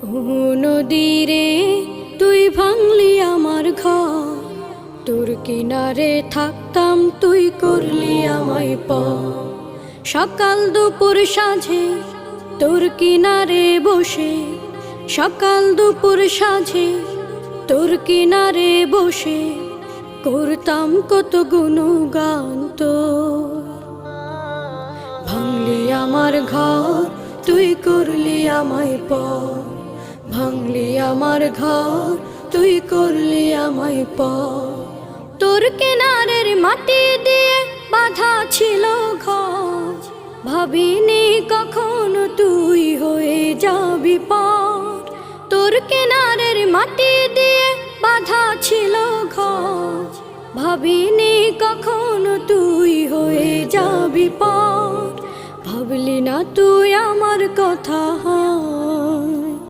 ও নদীরে তুই ভাঙলি আমার ঘর, তোর কিনারে থাকতাম তুই করলি আমায় পর। সকাল দুপুর সাঁঝে তোর কিনারে বসে, সকাল দুপুর সাঁঝে তোর কিনারে বসে করতাম কত গুণগান তোর। ভাঙলি আমার ঘর তুই করলি আমায় পর, ভাঙলি আমার ঘর তুই করলি আমায় পর। তোর কিনারের মাটি দিয়ে বাঁধা ছিল ঘর, ভাবিনি কখনো তুই হয়ে যাবি পার। তোর কিনারের মাটি দিয়ে বাঁধা ছিল ঘর, ভাবিনি কখনো তুই হয়ে যাবি পার। ভাবলি না তুই আমার কথা।